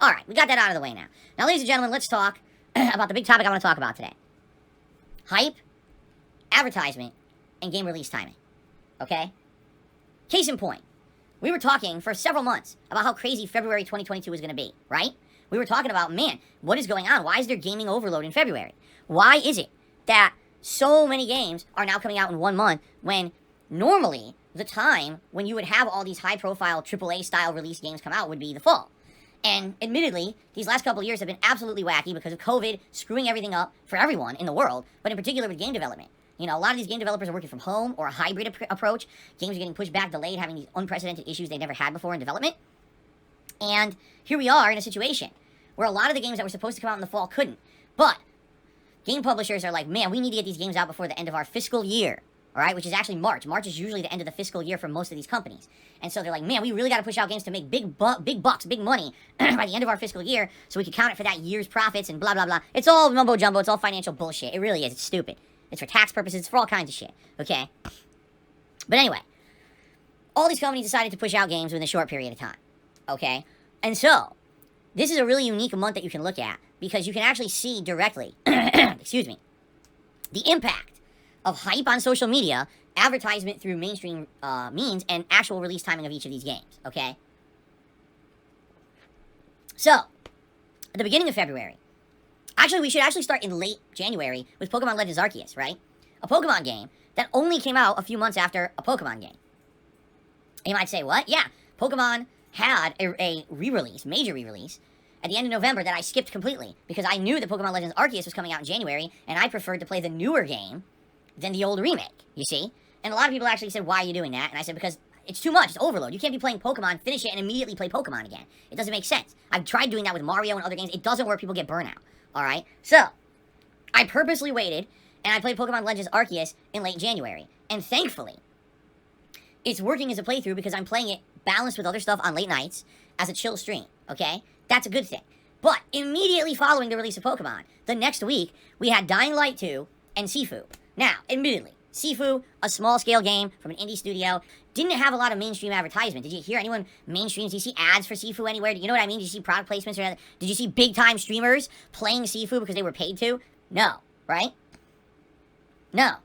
All right, we got that out of the way now. Now, ladies and gentlemen, let's talk about the big topic I want to talk about today. Hype, advertisement, and game release timing. Okay? Case in point, we were talking for several months about how crazy February 2022 was going to be, right? We were talking about, man, what is going on? Why is there gaming overload in February? Why is it that so many games are now coming out in 1 month when normally the time when you would have all these high-profile AAA style release games come out would be the fall? And admittedly, these last couple of years have been absolutely wacky because of COVID screwing everything up for everyone in the world, but in particular with game development. You know, a lot of these game developers are working from home or a hybrid approach. Games are getting pushed back, delayed, having these unprecedented issues they never had before in development. And here we are in a situation where a lot of the games that were supposed to come out in the fall couldn't. But game publishers are like, man, we need to get these games out before the end of our fiscal year. All right, which is actually March. March is usually the end of the fiscal year for most of these companies. And so they're like, man, we really got to push out games to make big bucks, big money by the end of our fiscal year so we can count it for that year's profits and blah, blah, blah. It's all mumbo jumbo. It's all financial bullshit. It really is. It's stupid. It's for tax purposes. It's for all kinds of shit. Okay? But anyway, all these companies decided to push out games within a short period of time. Okay? And so, this is a really unique month that you can look at because you can actually see directly, excuse me, the impact of hype on social media, advertisement through mainstream means, and actual release timing of each of these games, okay? So, at the beginning of February, actually, we should actually start in late January with Pokemon Legends Arceus, right? A Pokemon game that only came out a few months after a Pokemon game. And you might say, what? Yeah, Pokemon had a re-release, major re-release, at the end of November that I skipped completely because I knew that Pokemon Legends Arceus was coming out in January, and I preferred to play the newer game than the old remake, you see? And a lot of people actually said, why are you doing that? And I said, because it's too much. It's overload. You can't be playing Pokemon, finish it, and immediately play Pokemon again. It doesn't make sense. I've tried doing that with Mario and other games. It doesn't work. People get burnout, all right? So, I purposely waited, and I played Pokemon Legends Arceus in late January. And thankfully, it's working as a playthrough because I'm playing it balanced with other stuff on late nights as a chill stream, okay? That's a good thing. But immediately following the release of Pokemon, the next week, we had Dying Light 2 and Sifu. Now, admittedly, Sifu, a small-scale game from an indie studio, didn't have a lot of mainstream advertisement. Did you hear anyone mainstream? Did you see ads for Sifu anywhere? You know what I mean? Did you see product placements? Or did you see big-time streamers playing Sifu because they were paid to? No, right? No.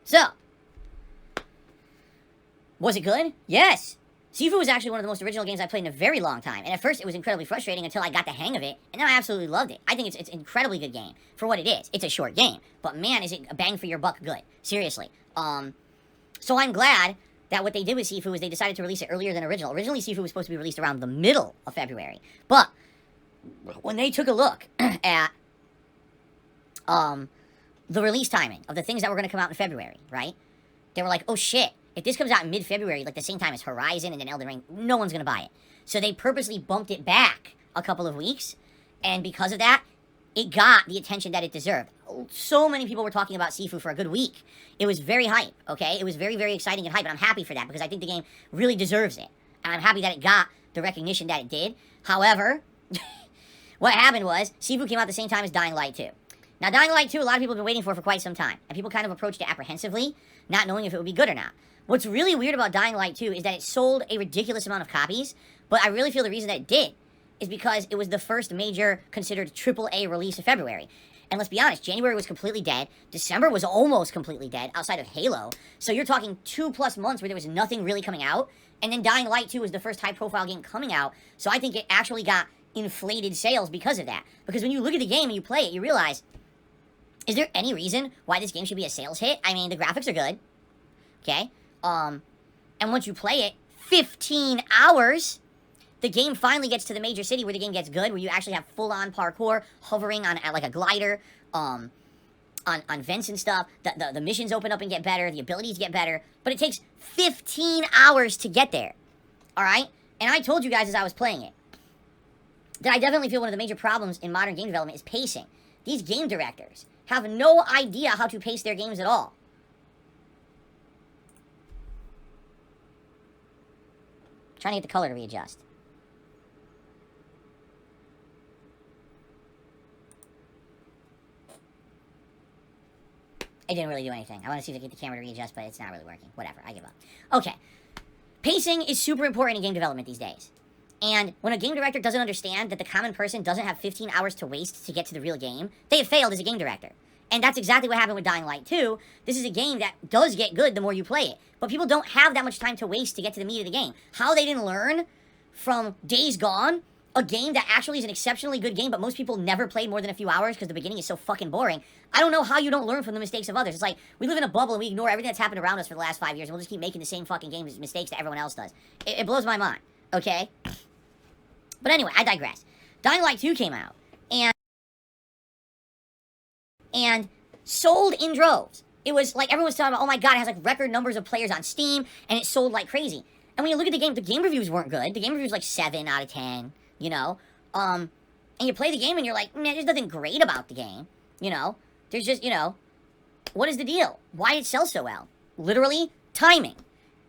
So, was it good? Yes. Sifu was actually one of the most original games I played in a very long time, and at first it was incredibly frustrating until I got the hang of it, and now I absolutely loved it. I think it's an incredibly good game for what it is. It's a short game, but man, is it a bang for your buck good. Seriously. So I'm glad that what they did with Sifu is they decided to release it earlier than original. Originally, Sifu was supposed to be released around the middle of February, but when they took a look at the release timing of the things that were going to come out in February, right? They were like, oh shit. If this comes out in mid-February, like the same time as Horizon and then Elden Ring, no one's going to buy it. So they purposely bumped it back a couple of weeks, and because of that, it got the attention that it deserved. So many people were talking about Sifu for a good week. It was very hype, okay? It was very, very exciting and hype, and I'm happy for that because I think the game really deserves it. And I'm happy that it got the recognition that it did. However, what happened was, Sifu came out the same time as Dying Light 2. Now, Dying Light 2, a lot of people have been waiting for quite some time, and people kind of approached it apprehensively, not knowing if it would be good or not. What's really weird about Dying Light 2 is that it sold a ridiculous amount of copies, but I really feel the reason that it did is because it was the first major considered AAA release of February. And let's be honest, January was completely dead. December was almost completely dead outside of Halo. So you're talking 2+ months where there was nothing really coming out. And then Dying Light 2 was the first high-profile game coming out. So I think it actually got inflated sales because of that. Because when you look at the game and you play it, you realize, is there any reason why this game should be a sales hit? I mean, the graphics are good. Okay? And once you play it, 15 hours, the game finally gets to the major city where the game gets good, where you actually have full-on parkour, hovering on like a glider, on vents and stuff. The missions open up and get better, the abilities get better, but it takes 15 hours to get there, all right? And I told you guys as I was playing it that I definitely feel one of the major problems in modern game development is pacing. These game directors have no idea how to pace their games at all. Trying to get the color to readjust. It didn't really do anything. I want to see if I can get the camera to readjust, but it's not really working. Whatever, I give up. Okay. Pacing is super important in game development these days. And when a game director doesn't understand that the common person doesn't have 15 hours to waste to get to the real game, they have failed as a game director. And that's exactly what happened with Dying Light 2. This is a game that does get good the more you play it. But people don't have that much time to waste to get to the meat of the game. How they didn't learn from Days Gone, a game that actually is an exceptionally good game, but most people never played more than a few hours because the beginning is so fucking boring. I don't know how you don't learn from the mistakes of others. It's like, we live in a bubble and we ignore everything that's happened around us for the last 5 years, and we'll just keep making the same fucking game mistakes that everyone else does. It blows my mind, okay? But anyway, I digress. Dying Light 2 came out, and sold in droves. It was like, everyone was talking about, oh my god, it has like record numbers of players on Steam, and it sold like crazy. And when you look at the game reviews weren't good. The game reviews like 7 out of 10, you know? And you play the game and you're like, man, there's nothing great about the game, you know? There's just, you know, what is the deal? Why did it sell so well? Literally, timing.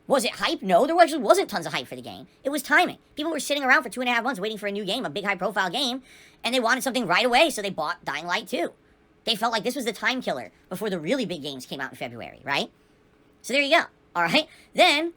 Was it hype? No, there actually wasn't tons of hype for the game. It was timing. People were sitting around for 2.5 months waiting for a new game, a big high-profile game, and they wanted something right away, so they bought Dying Light 2. They felt like this was the time killer before the really big games came out in February, right? So there you go, all right? Then,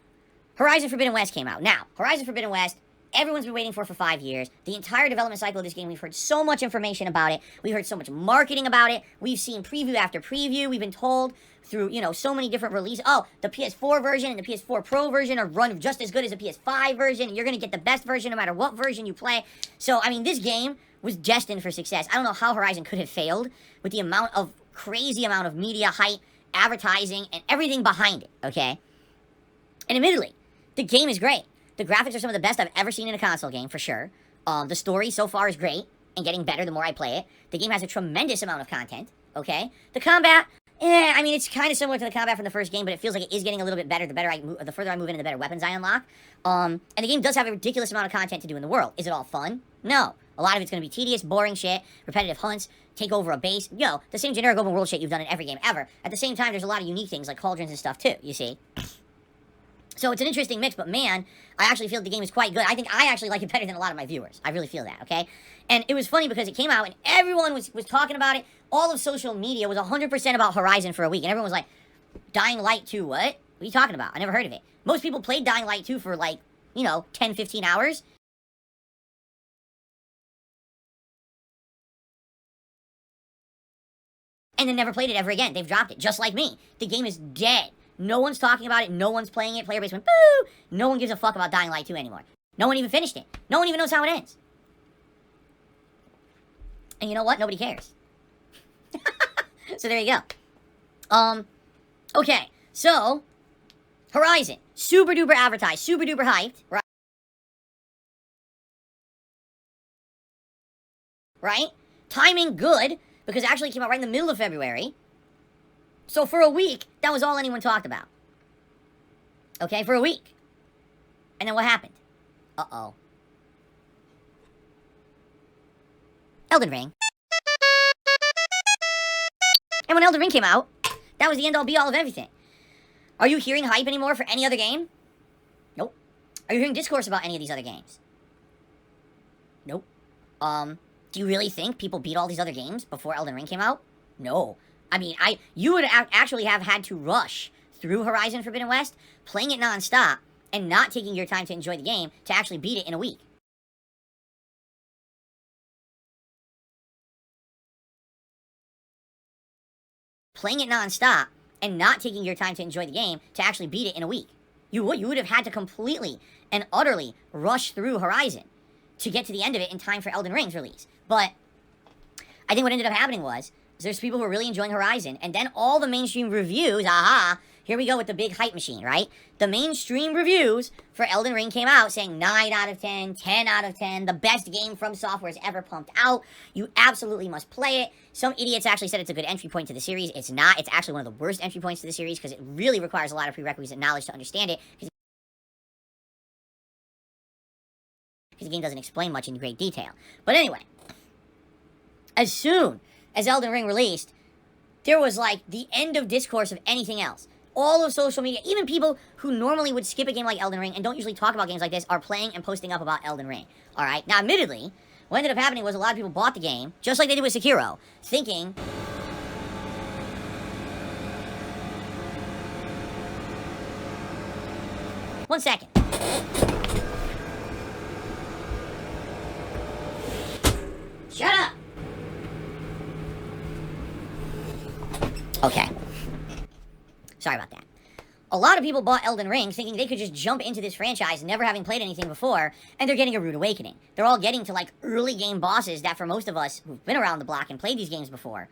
Horizon Forbidden West came out. Now, Horizon Forbidden West, everyone's been waiting for 5 years. The entire development cycle of this game, we've heard so much information about it. We've heard so much marketing about it. We've seen preview after preview. We've been told through, you know, so many different releases. Oh, the PS4 version and the PS4 Pro version are run just as good as the PS5 version, and you're going to get the best version no matter what version you play. So, I mean, this game was destined for success. I don't know how Horizon could have failed with the crazy amount of media, hype, advertising, and everything behind it, okay? And admittedly, the game is great. The graphics are some of the best I've ever seen in a console game, for sure. The story so far is great, and getting better the more I play it. The game has a tremendous amount of content, okay? The combat, I mean, it's kind of similar to the combat from the first game, but it feels like it is getting a little bit better the further I move in, the better weapons I unlock. And the game does have a ridiculous amount of content to do in the world. Is it all fun? No. A lot of it's going to be tedious, boring shit, repetitive hunts, take over a base. Yo, the same generic open world shit you've done in every game ever. At the same time, there's a lot of unique things like cauldrons and stuff too, you see? So it's an interesting mix, but man, I actually feel the game is quite good. I think I actually like it better than a lot of my viewers. I really feel that, okay? And it was funny because it came out and everyone was talking about it. All of social media was 100% about Horizon for a week. And everyone was like, Dying Light 2, what? What are you talking about? I never heard of it. Most people played Dying Light 2 for like, you know, 10, 15 hours. And then never played it ever again. They've dropped it, just like me. The game is dead. No one's talking about it. No one's playing it. Player base went, boo! No one gives a fuck about Dying Light 2 anymore. No one even finished it. No one even knows how it ends. And you know what? Nobody cares. So there you go. Okay. So, Horizon. Super duper advertised. Super duper hyped. Right? Timing good, because it actually came out right in the middle of February. So for a week, that was all anyone talked about. Okay, for a week. And then what happened? Uh-oh. Elden Ring. And when Elden Ring came out, that was the end-all be-all of everything. Are you hearing hype anymore for any other game? Nope. Are you hearing discourse about any of these other games? Nope. Do you really think people beat all these other games before Elden Ring came out? No. I mean, you would actually have had to rush through Horizon Forbidden West, playing it non-stop, and not taking your time to enjoy the game to actually beat it in a week. Playing it non-stop, and not taking your time to enjoy the game to actually beat it in a week. You would have had to completely and utterly rush through Horizon to get to the end of it in time for Elden Ring's release. But I think what ended up happening was there's people who are really enjoying Horizon, and then all the mainstream reviews, here we go with the big hype machine, right? The mainstream reviews for Elden Ring came out saying 9 out of 10, 10 out of 10, the best game from Software's ever pumped out. You absolutely must play it. Some idiots actually said it's a good entry point to the series. It's not. It's actually one of the worst entry points to the series because it really requires a lot of prerequisite knowledge to understand it. Because the game doesn't explain much in great detail. But anyway, as soon as Elden Ring released, there was like the end of discourse of anything else. All of social media, even people who normally would skip a game like Elden Ring and don't usually talk about games like this, are playing and posting up about Elden Ring. Alright, now admittedly, what ended up happening was a lot of people bought the game, just like they did with Sekiro, thinking... One second. Okay. Sorry about that. A lot of people bought Elden Ring thinking they could just jump into this franchise never having played anything before, and they're getting a rude awakening. They're all getting to, like, early game bosses that for most of us who've been around the block and played these games before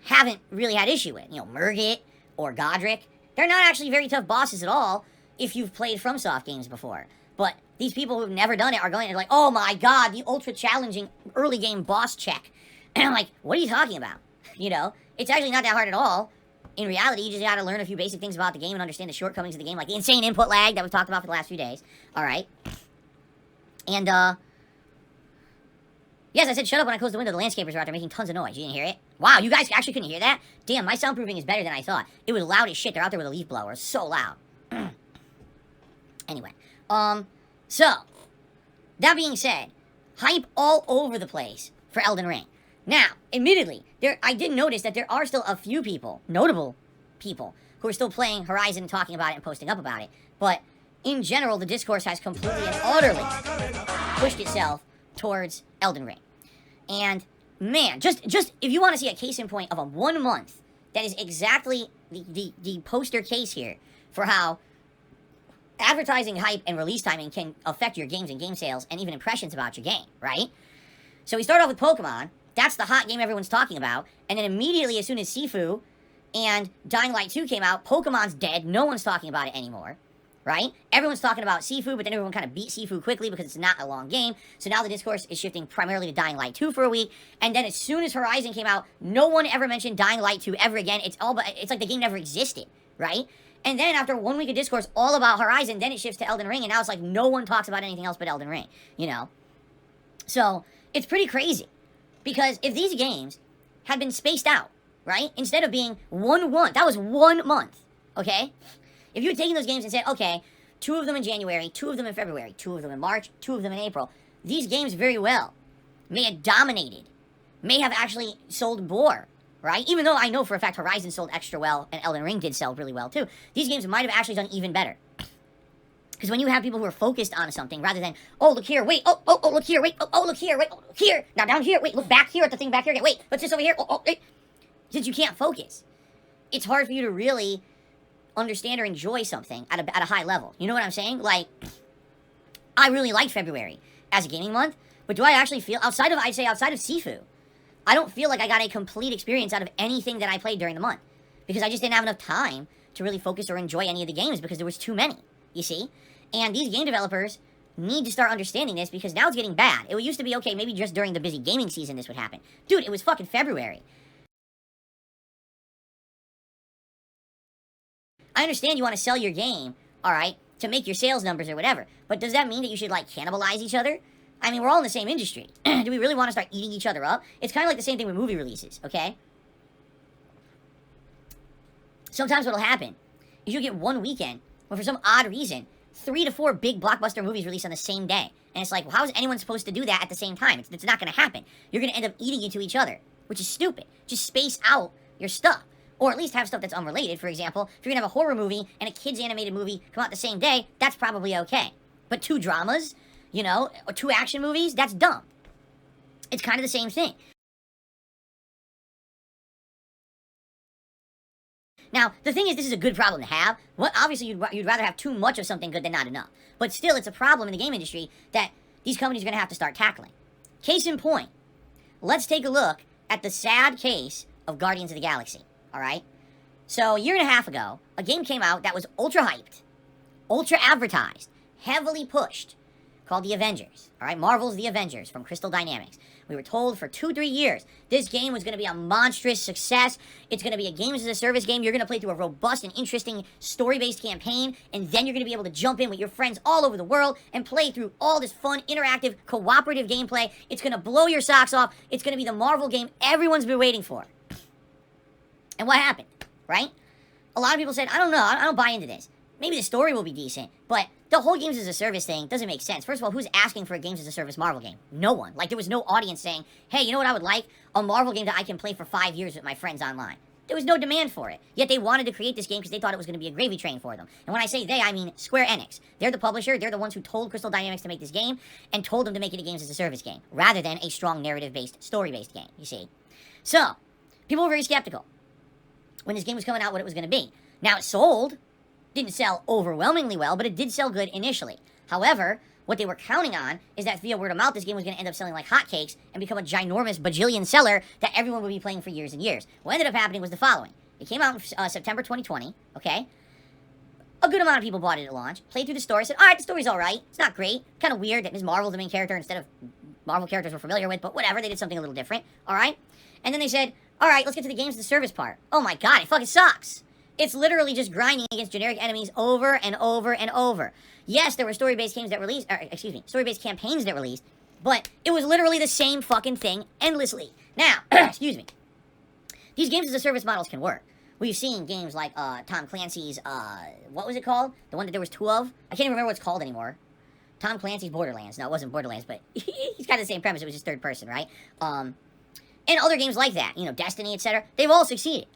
haven't really had issue with. You know, Murgit or Godric. They're not actually very tough bosses at all if you've played FromSoft games before. But these people who've never done it are going to like, oh my god, the ultra challenging early game boss check. And I'm like, what are you talking about? You know, it's actually not that hard at all. In reality, you just gotta learn a few basic things about the game and understand the shortcomings of the game, like the insane input lag that we've talked about for the last few days. Alright. And, yes, I said shut up when I closed the window. The landscapers are out there making tons of noise. You didn't hear it? Wow, you guys actually couldn't hear that? Damn, my soundproofing is better than I thought. It was loud as shit. They're out there with a leaf blower. So loud. Anyway. So, that being said, hype all over the place for Elden Ring. Now, admittedly, I did notice that there are still a few people, notable people, who are still playing Horizon and talking about it and posting up about it. But, in general, the discourse has completely and utterly pushed itself towards Elden Ring. And, man, just if you want to see a case in point of a 1 month, that is exactly the poster case here for how advertising hype and release timing can affect your games and game sales and even impressions about your game, right? So we start off with Pokemon. That's the hot game everyone's talking about. And then immediately, as soon as Sifu and Dying Light 2 came out, Pokemon's dead. No one's talking about it anymore, right? Everyone's talking about Sifu, but then everyone kind of beat Sifu quickly because it's not a long game. So now the discourse is shifting primarily to Dying Light 2 for a week. And then as soon as Horizon came out, no one ever mentioned Dying Light 2 ever again. It's like the game never existed, right? And then after 1 week of discourse all about Horizon, then it shifts to Elden Ring, and now it's like no one talks about anything else but Elden Ring, you know? So, it's pretty crazy. Because if these games had been spaced out, right? Instead of being 1 month, that was 1 month, okay? If you had taken those games and said, okay, 2 of them in January, 2 of them in February, 2 of them in March, 2 of them in April, these games very well may have dominated, may have actually sold more, right? Even though I know for a fact Horizon sold extra well and Elden Ring did sell really well too, these games might have actually done even better. Because when you have people who are focused on something, rather than, oh, look here, wait, oh, look here, wait, oh, look here, wait, oh, look here, now down here, wait, look back here at the thing back here, wait, what's this over here, wait. Since you can't focus, it's hard for you to really understand or enjoy something at a high level. You know what I'm saying? Like, I really liked February as a gaming month, but do I actually feel, outside of Sifu, I don't feel like I got a complete experience out of anything that I played during the month. Because I just didn't have enough time to really focus or enjoy any of the games because there was too many, you see? And these game developers need to start understanding this because now it's getting bad. It used to be, okay, maybe just during the busy gaming season this would happen. Dude, it was fucking February. I understand you want to sell your game, alright, to make your sales numbers or whatever. But does that mean that you should, like, cannibalize each other? I mean, we're all in the same industry. Do we really want to start eating each other up? It's kind of like the same thing with movie releases, okay? Sometimes what'll happen is you'll get one weekend where for some odd reason 3 to 4 big blockbuster movies released on the same day. And it's like, well, how is anyone supposed to do that at the same time? It's not going to happen. You're going to end up eating into each other, which is stupid. Just space out your stuff. Or at least have stuff that's unrelated. For example, if you're going to have a horror movie and a kids animated movie come out the same day, that's probably okay. But 2 dramas, you know, or 2 action movies, that's dumb. It's kind of the same thing. Now, the thing is, this is a good problem to have. Obviously, you'd rather have too much of something good than not enough. But still, it's a problem in the game industry that these companies are going to have to start tackling. Case in point, let's take a look at the sad case of Guardians of the Galaxy, alright? So, a year and a half ago, a game came out that was ultra hyped, ultra advertised, heavily pushed, called The Avengers, alright? Marvel's The Avengers from Crystal Dynamics. We were told for 2-3 years this game was going to be a monstrous success. It's going to be a games as a service game. You're going to play through a robust and interesting story-based campaign, and then you're going to be able to jump in with your friends all over the world and play through all this fun, interactive, cooperative gameplay. It's going to blow your socks off. It's going to be the Marvel game everyone's been waiting for. And what happened, right? A lot of people said, I don't know, I don't buy into this. Maybe the story will be decent, but the whole games as a service thing doesn't make sense. First of all, who's asking for a games as a service Marvel game? No one. Like, there was no audience saying, hey, you know what I would like? A Marvel game that I can play for 5 years with my friends online. There was no demand for it. Yet they wanted to create this game because they thought it was going to be a gravy train for them. And when I say they, I mean Square Enix. They're the publisher. They're the ones who told Crystal Dynamics to make this game and told them to make it a games as a service game rather than a strong narrative-based, story-based game, you see. So, people were very skeptical. when this game was coming out what it was going to be. Now, it sold. Didn't sell overwhelmingly well, but it did sell good initially. However, what they were counting on is that via word of mouth, this game was going to end up selling like hotcakes and become a ginormous bajillion seller that everyone would be playing for years and years. What ended up happening was the following. It came out in September 2020, okay? A good amount of people bought it at launch, played through the story, said, all right, the story's all right. It's not great. Kind of weird that Ms. Marvel's the main character instead of Marvel characters we're familiar with, but whatever. They did something a little different, all right? And then they said, all right, let's get to the games as a service part. Oh my god, it fucking sucks. It's literally just grinding against generic enemies over and over and over. Yes, there were story-based games that released, story-based campaigns that released, but it was literally the same fucking thing endlessly. Now, excuse me. These games as a service models can work. We've seen games like Tom Clancy's, what was it called? The one that there was 2 of? I can't even remember what it's called anymore. Tom Clancy's Borderlands. No, it wasn't Borderlands, but he's kind of the same premise. It was just third person, right? And other games like that, you know, Destiny, etc. They've all succeeded.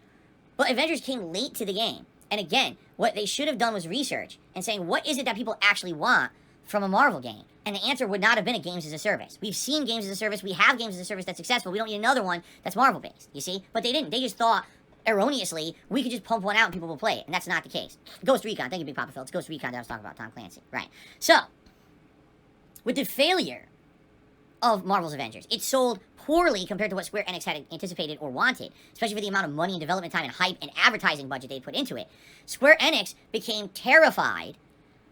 But Avengers came late to the game. And again, what they should have done was research and saying, what is it that people actually want from a Marvel game? And the answer would not have been a games as a service. We've seen games as a service. We have games as a service that's successful. We don't need another one that's Marvel-based, you see? But they didn't. They just thought, erroneously, we could just pump one out and people will play it. And that's not the case. Ghost Recon. Thank you, Big Papa Phil. It's Ghost Recon that I was talking about, Tom Clancy. Right. So, with the failure of Marvel's Avengers, it sold poorly compared to what Square Enix had anticipated or wanted, especially for the amount of money and development time and hype and advertising budget they put into it. Square Enix became terrified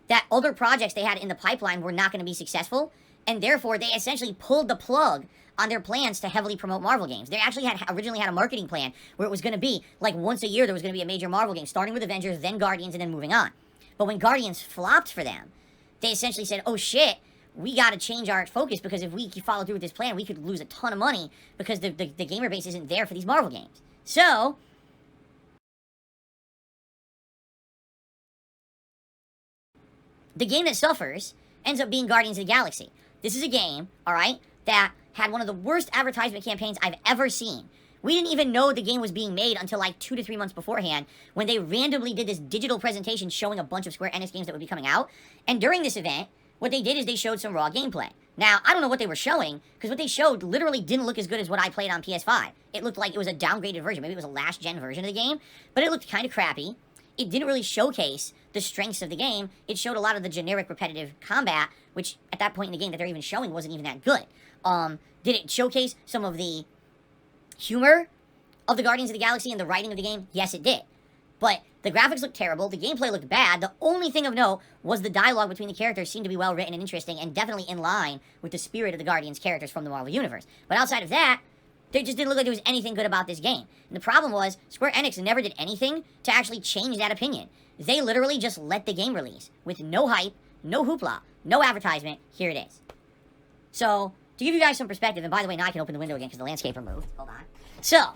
that other projects they had in the pipeline were not going to be successful, and therefore they essentially pulled the plug on their plans to heavily promote Marvel games. They actually originally had a marketing plan where it was going to be like once a year there was going to be a major Marvel game, starting with Avengers, then Guardians, and then moving on. But when Guardians flopped for them, they essentially said, oh shit, we got to change our focus, because if we follow through with this plan, we could lose a ton of money because the gamer base isn't there for these Marvel games. So, the game that suffers ends up being Guardians of the Galaxy. This is a game, all right, that had one of the worst advertisement campaigns I've ever seen. We didn't even know the game was being made until like 2 to 3 months beforehand, when they randomly did this digital presentation showing a bunch of Square Enix games that would be coming out. And during this event, what they did is they showed some raw gameplay. Now, I don't know what they were showing, because what they showed literally didn't look as good as what I played on PS5. It looked like it was a downgraded version. Maybe it was a last-gen version of the game, but it looked kind of crappy. It didn't really showcase the strengths of the game. It showed a lot of the generic repetitive combat, which at that point in the game that they're even showing wasn't even that good. Did it showcase some of the humor of the Guardians of the Galaxy and the writing of the game? Yes, it did. But the graphics looked terrible, the gameplay looked bad. The only thing of note was the dialogue between the characters seemed to be well written and interesting, and definitely in line with the spirit of the Guardians characters from the Marvel Universe. But outside of that, there just didn't look like there was anything good about this game. And the problem was, Square Enix never did anything to actually change that opinion. They literally just let the game release, with no hype, no hoopla, no advertisement. Here it is. So, to give you guys some perspective, and by the way, now I can open the window again because the landscaper moved. Hold on. So,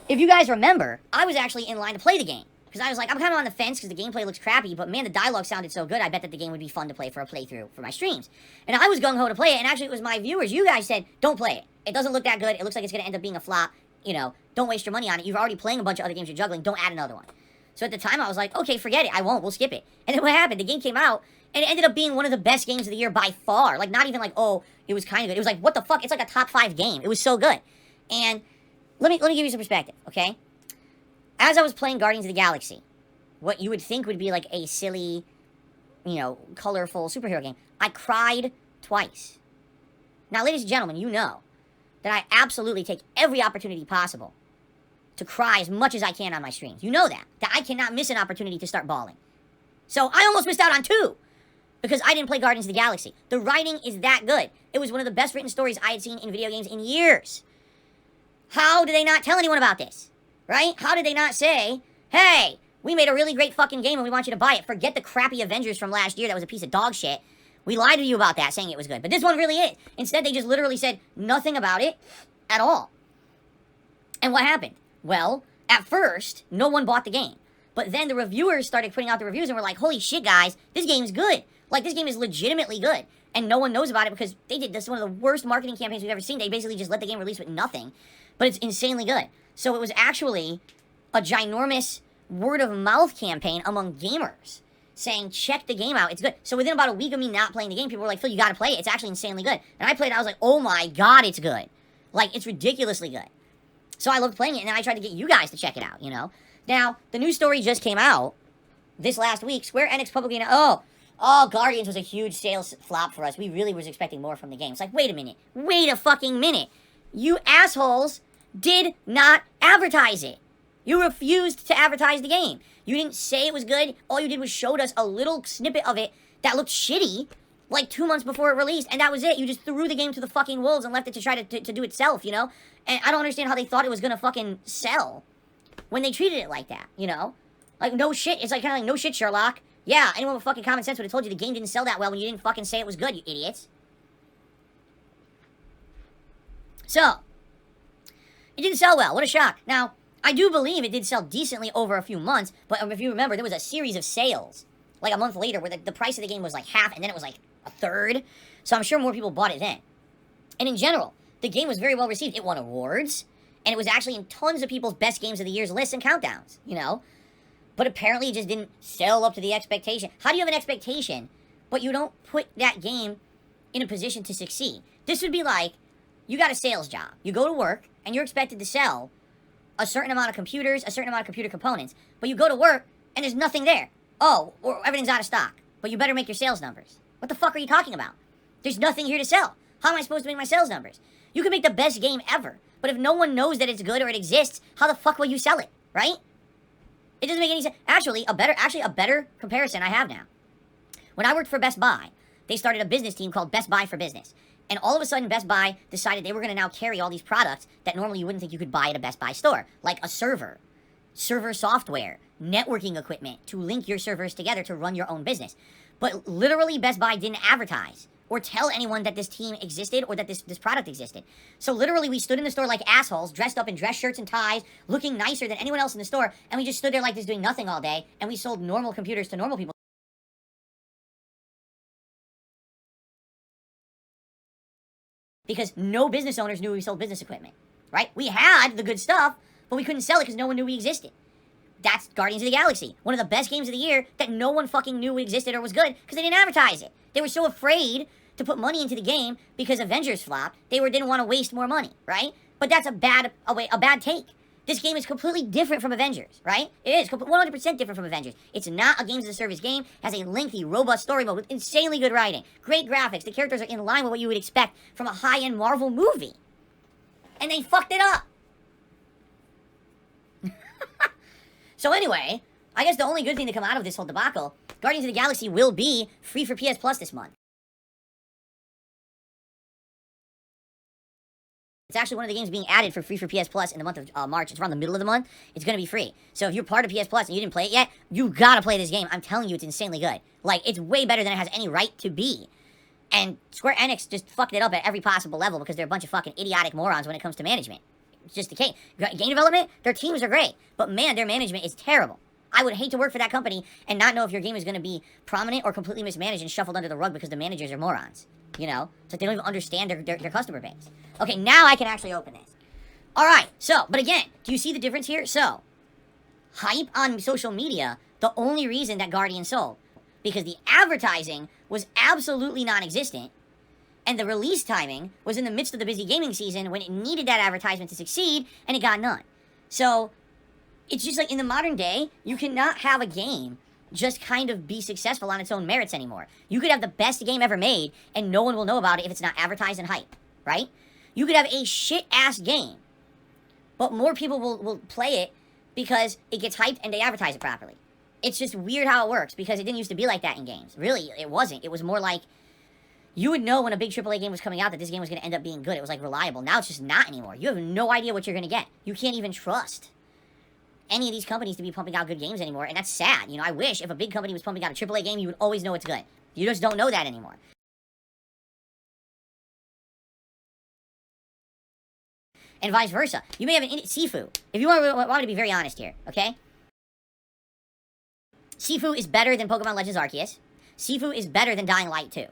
if you guys remember, I was actually in line to play the game. Because I was like, I'm kind of on the fence because the gameplay looks crappy, but man, the dialogue sounded so good, I bet that the game would be fun to play for a playthrough for my streams. And I was gung-ho to play it, and actually it was my viewers. You guys said, don't play it. It doesn't look that good. It looks like it's going to end up being a flop. You know, don't waste your money on it. You're already playing a bunch of other games you're juggling. Don't add another one. So at the time, I was like, okay, forget it. I won't. We'll skip it. And then what happened? The game came out, and it ended up being one of the best games of the year by far. Like, not even like, oh, it was kind of good. It was like, what the fuck? It's like a top 5 game. It was so good. And let me give you some perspective, okay? As I was playing Guardians of the Galaxy, what you would think would be like a silly, you know, colorful superhero game, I cried twice. Now, ladies and gentlemen, you know that I absolutely take every opportunity possible to cry as much as I can on my streams. You know that I cannot miss an opportunity to start bawling. So I almost missed out on 2 because I didn't play Guardians of the Galaxy. The writing is that good. It was one of the best written stories I had seen in video games in years. How did they not tell anyone about this? Right? How did they not say, hey, we made a really great fucking game and we want you to buy it. Forget the crappy Avengers from last year that was a piece of dog shit. We lied to you about that, saying it was good. But this one really is. Instead, they just literally said nothing about it at all. And what happened? Well, at first, no one bought the game. But then the reviewers started putting out the reviews and were like, holy shit, guys, this game's good. Like, this game is legitimately good. And no one knows about it because they did this one of the worst marketing campaigns we've ever seen. They basically just let the game release with nothing. But it's insanely good. So it was actually a ginormous word-of-mouth campaign among gamers saying, check the game out, it's good. So within about a week of me not playing the game, people were like, Phil, you gotta play it. It's actually insanely good. And I played it, I was like, oh my god, it's good. Like, it's ridiculously good. So I loved playing it, and then I tried to get you guys to check it out, you know? Now, the new story just came out this last week. Square Enix publicly announced, Guardians was a huge sales flop for us. We really was expecting more from the game. It's like, wait a minute. Wait a fucking minute. You assholes did not advertise it. You refused to advertise the game. You didn't say it was good. All you did was showed us a little snippet of it that looked shitty, like 2 months before it released, and that was it. You just threw the game to the fucking wolves and left it to try to do itself, you know? And I don't understand how they thought it was gonna fucking sell when they treated it like that, you know? Like, no shit. It's like kind of like, no shit, Sherlock. Yeah, anyone with fucking common sense would have told you the game didn't sell that well when you didn't fucking say it was good, you idiots. So, it didn't sell well. What a shock. Now, I do believe it did sell decently over a few months, but if you remember, there was a series of sales, like a month later, where the price of the game was like half, and then it was like a third. So I'm sure more people bought it then. And in general, the game was very well received. It won awards, and it was actually in tons of people's best games of the year's lists and countdowns, you know? But apparently it just didn't sell up to the expectation. How do you have an expectation, but you don't put that game in a position to succeed? This would be like, you got a sales job. You go to work, and you're expected to sell a certain amount of computers, a certain amount of computer components. But you go to work, and there's nothing there. Oh, or everything's out of stock. But you better make your sales numbers. What the fuck are you talking about? There's nothing here to sell. How am I supposed to make my sales numbers? You can make the best game ever, but if no one knows that it's good or it exists, how the fuck will you sell it, right? It doesn't make any sense. Actually, a better comparison I have now. When I worked for Best Buy, they started a business team called Best Buy for Business. And all of a sudden, Best Buy decided they were going to now carry all these products that normally you wouldn't think you could buy at a Best Buy store. Like a server software, networking equipment to link your servers together to run your own business. But literally, Best Buy didn't advertise or tell anyone that this team existed or that this product existed. So literally, we stood in the store like assholes, dressed up in dress shirts and ties, looking nicer than anyone else in the store, and we just stood there like this doing nothing all day, and we sold normal computers to normal people. Because no business owners knew we sold business equipment, right? We had the good stuff, but we couldn't sell it because no one knew we existed. That's Guardians of the Galaxy, one of the best games of the year that no one fucking knew existed or was good because they didn't advertise it. They were so afraid to put money into the game because Avengers flopped. They didn't want to waste more money, right? But that's a bad take. This game is completely different from Avengers, right? It is 100% different from Avengers. It's not a games as a service game. It has a lengthy, robust story mode with insanely good writing, great graphics. The characters are in line with what you would expect from a high-end Marvel movie. And they fucked it up. So anyway, I guess the only good thing to come out of this whole debacle, Guardians of the Galaxy will be free for PS Plus this month. It's actually one of the games being added for free for PS Plus in the month of March. It's around the middle of the month. It's going to be free. So if you're part of PS Plus and you didn't play it yet, you gotta play this game. I'm telling you, it's insanely good. Like, it's way better than it has any right to be. And Square Enix just fucked it up at every possible level because they're a bunch of fucking idiotic morons when it comes to management. It's just the case. Game development, their teams are great. But man, their management is terrible. I would hate to work for that company and not know if your game is going to be prominent or completely mismanaged and shuffled under the rug because the managers are morons. You know? It's like they don't even understand their customer base. Okay, now I can actually open this. Alright, so, but again, do you see the difference here? So, hype on social media, the only reason that Guardian sold. Because the advertising was absolutely non-existent, and the release timing was in the midst of the busy gaming season when it needed that advertisement to succeed, and it got none. So, it's just like in the modern day, you cannot have a game just kind of be successful on its own merits anymore. You could have the best game ever made, and no one will know about it if it's not advertised and hype, right? You could have a shit-ass game, but more people will play it because it gets hyped and they advertise it properly. It's just weird how it works, because it didn't used to be like that in games. Really, it wasn't. It was more like, you would know when a big AAA game was coming out that this game was going to end up being good. It was like reliable. Now it's just not anymore. You have no idea what you're going to get. You can't even trust any of these companies to be pumping out good games anymore, and that's sad. You know, I wish if a big company was pumping out a AAA game, you would always know it's good. You just don't know that anymore. And vice versa. You may have an Sifu. If you want me to be very honest here, okay? Sifu is better than Pokemon Legends Arceus. Sifu is better than Dying Light 2.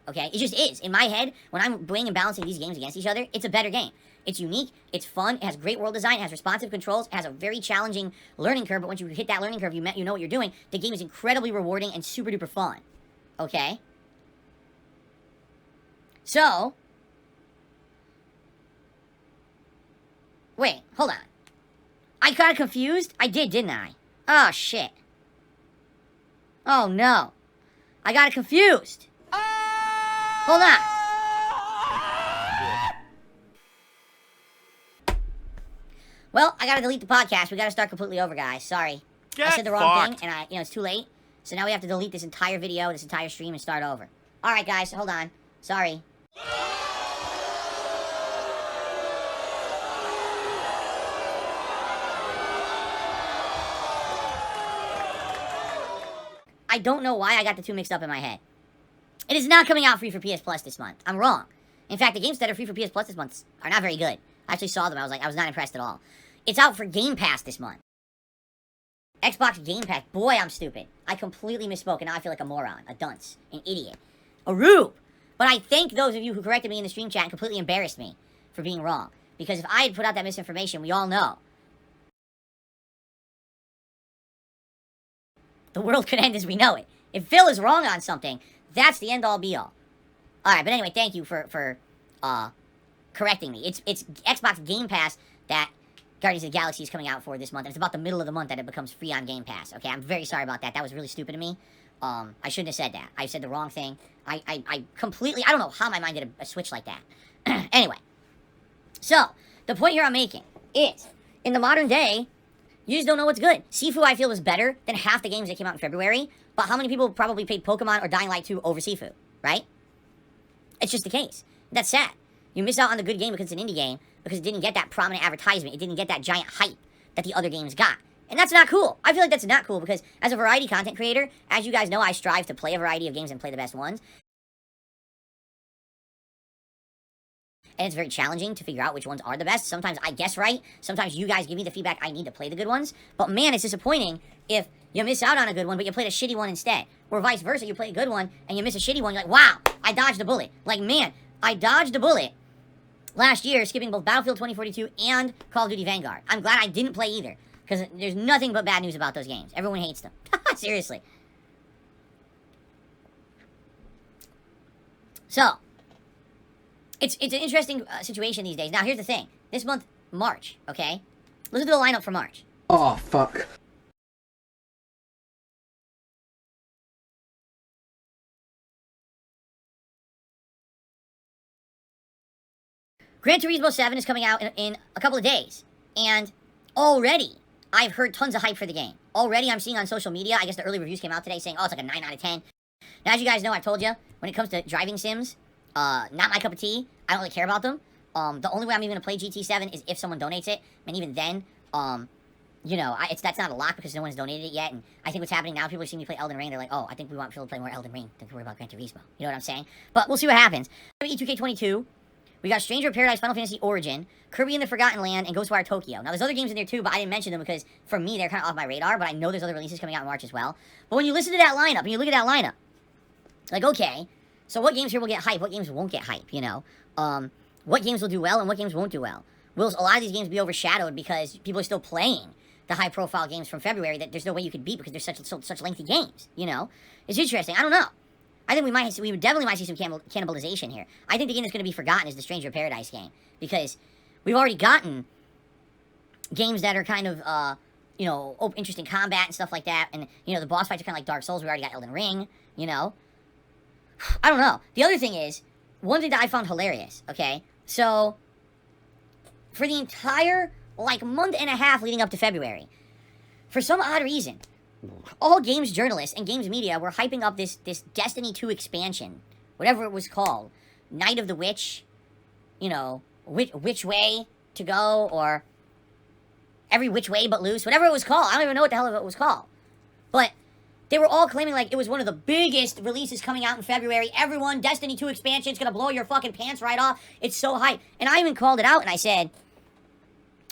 Okay? It just is. In my head, when I'm weighing and balancing these games against each other, it's a better game. It's unique, it's fun, it has great world design, it has responsive controls, it has a very challenging learning curve, but once you hit that learning curve, you know what you're doing. The game is incredibly rewarding and super duper fun. Okay? So, Wait, hold on. I got confused? I did, didn't I? Oh, shit. Oh, no. I got confused. Hold on. Well, I gotta delete the podcast. We gotta start completely over, guys. Sorry. I said the wrong thing, and it's too late. So now we have to delete this entire video, this entire stream, and start over. Alright, guys, hold on. Sorry. I don't know why I got the two mixed up in my head. It is not coming out free for PS Plus this month. I'm wrong. In fact, the games that are free for PS Plus this month are not very good. I actually saw them. I was not impressed at all. It's out for Game Pass this month. Xbox Game Pass. Boy, I'm stupid. I completely misspoke, and now I feel like a moron, a dunce, an idiot, a rube. But I thank those of you who corrected me in the stream chat and completely embarrassed me for being wrong. Because if I had put out that misinformation, we all know the world could end as we know it. If Phil is wrong on something, that's the end-all be-all. Alright, but anyway, thank you for correcting me. It's Xbox Game Pass that Guardians of the Galaxy is coming out for this month. And it's about the middle of the month that it becomes free on Game Pass. Okay, I'm very sorry about that. That was really stupid of me. I shouldn't have said that. I said the wrong thing. I completely, I don't know how my mind did a switch like that. Anyway. So, the point here I'm making is, in the modern day, you just don't know what's good. Sifu, I feel, is better than half the games that came out in February. But how many people probably played Pokemon or Dying Light 2 over Sifu, right? It's just the case. That's sad. You miss out on the good game because it's an indie game, because it didn't get that prominent advertisement. It didn't get that giant hype that the other games got. And that's not cool. I feel like that's not cool because as a variety content creator, as you guys know, I strive to play a variety of games and play the best ones. And it's very challenging to figure out which ones are the best. Sometimes I guess right. Sometimes you guys give me the feedback I need to play the good ones. But man, it's disappointing if you miss out on a good one, but you played a shitty one instead. Or vice versa, you play a good one and you miss a shitty one. You're like, wow, I dodged a bullet. Like, man, I dodged a bullet last year, skipping both Battlefield 2042 and Call of Duty Vanguard. I'm glad I didn't play either, because there's nothing but bad news about those games. Everyone hates them. Seriously. So, it's an interesting situation these days. Now, here's the thing. This month, March, okay? Listen to the lineup for March. Oh, fuck. Gran Turismo 7 is coming out in a couple of days. And already, I've heard tons of hype for the game. Already, I'm seeing on social media, I guess the early reviews came out today saying, oh, it's like a 9 out of 10. Now, as you guys know, I've told you, when it comes to driving sims, not my cup of tea. I don't really care about them. The only way I'm even going to play GT7 is if someone donates it. And even then, you know, that's not a lock because no one's donated it yet. And I think what's happening now, people are seeing me play Elden Ring. They're like, oh, I think we want Phil to play more Elden Ring. Don't worry about Gran Turismo. You know what I'm saying? But we'll see what happens. E2K22. We got Stranger of Paradise, Final Fantasy Origin, Kirby in the Forgotten Land, and Ghostwire Tokyo. Now, there's other games in there too, but I didn't mention them because, for me, they're kind of off my radar, but I know there's other releases coming out in March as well. But when you listen to that lineup, and you look at that lineup, like, okay, so what games here will get hype, what games won't get hype, you know? What games will do well, and what games won't do well? Will a lot of these games be overshadowed because people are still playing the high-profile games from February that there's no way you could beat because they're such lengthy games, you know? It's interesting. I don't know. I think we definitely might see some cannibalization here. I think the game that's going to be forgotten is the Stranger of Paradise game. Because we've already gotten games that are kind of, you know, interesting combat and stuff like that. And, you know, the boss fights are kind of like Dark Souls. We already got Elden Ring, you know. I don't know. The other thing is, one thing that I found hilarious, okay? So, for the entire, like, month and a half leading up to February, for some odd reason, all games journalists and games media were hyping up this Destiny 2 expansion, whatever it was called, Night of the Witch, you know, which way to go, or every which way but loose, whatever it was called. I don't even know what the hell it was called. But they were all claiming like it was one of the biggest releases coming out in February. Everyone, Destiny 2 expansion is going to blow your fucking pants right off. It's so hype. And I even called it out and I said,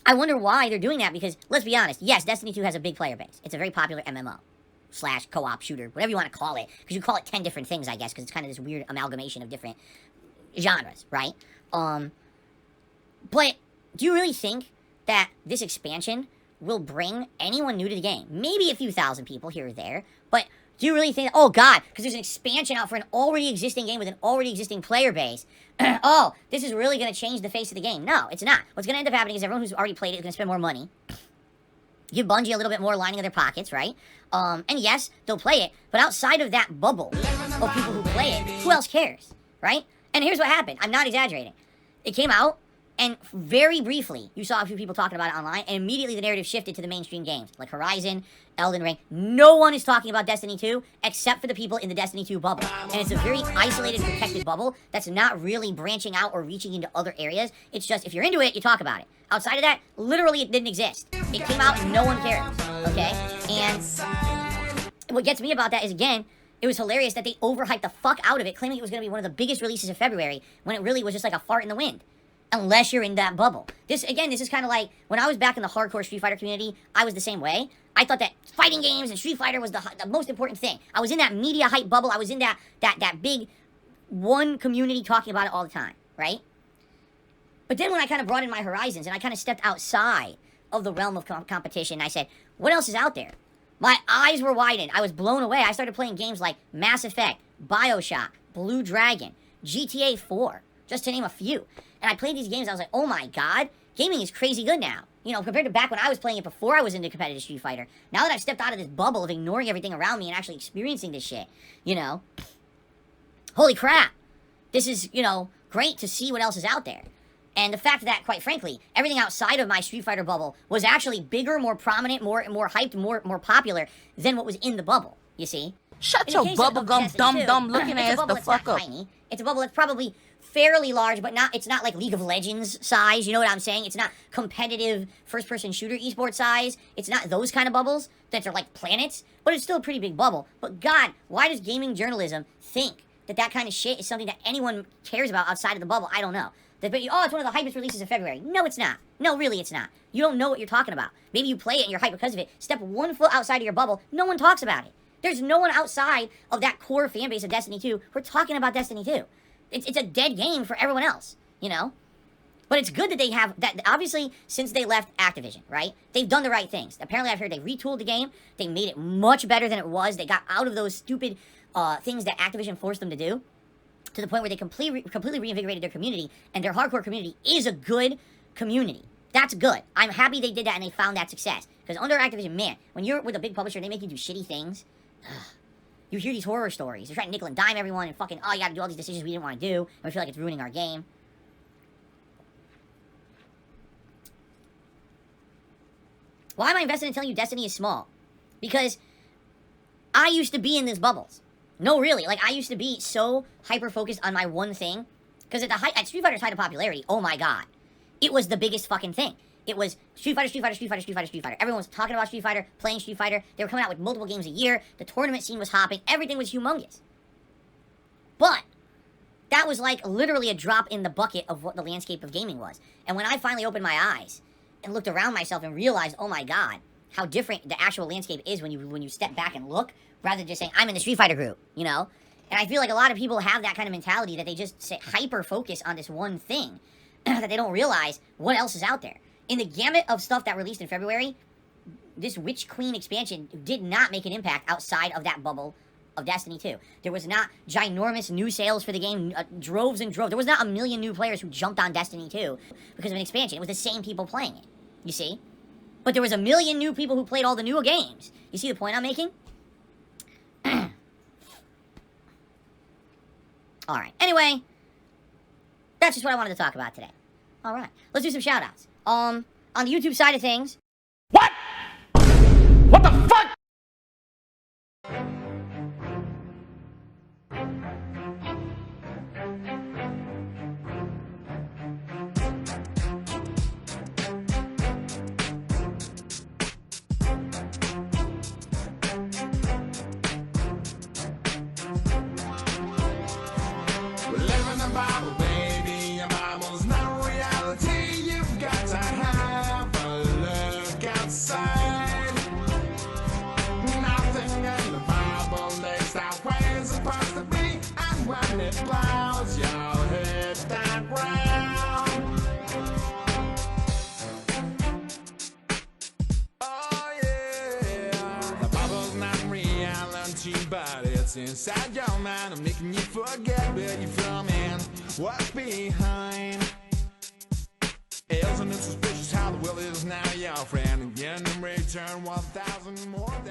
I wonder why they're doing that, because, let's be honest, yes, Destiny 2 has a big player base. It's a very popular MMO / co-op shooter, whatever you want to call it, because you call it 10 different things, I guess, because it's kind of this weird amalgamation of different genres, right? But do you really think that this expansion will bring anyone new to the game? Maybe a few thousand people here or there, but Do you really think, oh God, because there's an expansion out for an already existing game with an already existing player base, oh, this is really going to change the face of the game? No, it's not. What's going to end up happening is everyone who's already played it is going to spend more money, give Bungie a little bit more lining of their pockets, right? And yes, they'll play it, but outside of that bubble of people who play it, who else cares, right? And here's what happened. I'm not exaggerating. It came out, and very briefly, you saw a few people talking about it online, and immediately the narrative shifted to the mainstream games, like Horizon, Elden Ring. No one is talking about Destiny 2, except for the people in the Destiny 2 bubble. And it's a very isolated, protected bubble that's not really branching out or reaching into other areas. It's just, if you're into it, you talk about it. Outside of that, literally it didn't exist. It came out and no one cares, okay? And what gets me about that is, again, it was hilarious that they overhyped the fuck out of it, claiming it was going to be one of the biggest releases of February, when it really was just like a fart in the wind. Unless you're in that bubble. This is kind of like, when I was back in the hardcore Street Fighter community, I was the same way. I thought that fighting games and Street Fighter was the most important thing. I was in that media hype bubble. I was in that big one community talking about it all the time, right? But then when I kind of brought in my horizons and I kind of stepped outside of the realm of competition, I said, what else is out there? My eyes were widened. I was blown away. I started playing games like Mass Effect, BioShock, Blue Dragon, GTA 4, just to name a few. And I played these games, I was like, oh my God, gaming is crazy good now. You know, compared to back when I was playing it before I was into competitive Street Fighter. Now that I've stepped out of this bubble of ignoring everything around me and actually experiencing this shit, you know, holy crap. This is, you know, great to see what else is out there. And the fact that, quite frankly, everything outside of my Street Fighter bubble was actually bigger, more prominent, more hyped, more popular than what was in the bubble, you see? Shut your bubblegum dumb looking ass the fuck up. Tiny. It's a bubble that's probably fairly large, but it's not like League of Legends size, you know what I'm saying? It's not competitive first-person shooter esports size. It's not those kind of bubbles that are like planets, but it's still a pretty big bubble. But God, why does gaming journalism think that kind of shit is something that anyone cares about outside of the bubble? I don't know. Oh, it's one of the hypest releases of February. No, it's not. No, really, it's not. You don't know what you're talking about. Maybe you play it and you're hyped because of it. Step one foot outside of your bubble, no one talks about it. There's no one outside of that core fan base of Destiny 2 who are talking about Destiny 2. It's a dead game for everyone else, you know? But it's good that they have that. Obviously, since they left Activision, right? They've done the right things. Apparently, I've heard they retooled the game. They made it much better than it was. They got out of those stupid things that Activision forced them to do, to the point where they completely reinvigorated their community, and their hardcore community is a good community. That's good. I'm happy they did that and they found that success. Because under Activision, man, when you're with a big publisher and they make you do shitty things, you hear these horror stories. They're trying to nickel and dime everyone and fucking, oh, you gotta do all these decisions we didn't want to do, and we feel like it's ruining our game. Why am I invested in telling you Destiny is small? Because I used to be in these bubbles. No, really. Like, I used to be so hyper-focused on my one thing. Because at Street Fighter's height of popularity, oh my God, it was the biggest fucking thing. It was Street Fighter, Street Fighter, Street Fighter, Street Fighter, Street Fighter. Everyone was talking about Street Fighter, playing Street Fighter. They were coming out with multiple games a year. The tournament scene was hopping. Everything was humongous. But that was like literally a drop in the bucket of what the landscape of gaming was. And when I finally opened my eyes and looked around myself and realized, oh my God, how different the actual landscape is when you step back and look, rather than just saying, I'm in the Street Fighter group, you know? And I feel like a lot of people have that kind of mentality that they just hyper-focus on this one thing, that they don't realize what else is out there. In the gamut of stuff that released in February, this Witch Queen expansion did not make an impact outside of that bubble of Destiny 2. There was not ginormous new sales for the game, droves and droves. There was not 1 million new players who jumped on Destiny 2 because of an expansion. It was the same people playing it, you see? But there was 1 million new people who played all the new games. You see the point I'm making? Alright, anyway, that's just what I wanted to talk about today. Alright, let's do some shout-outs. On the YouTube side of things... What? What the fuck? inside your mind. I'm making you forget where you're from and what's behind. Isn't it suspicious how the world is now your friend? Again, in return, 1,000 more.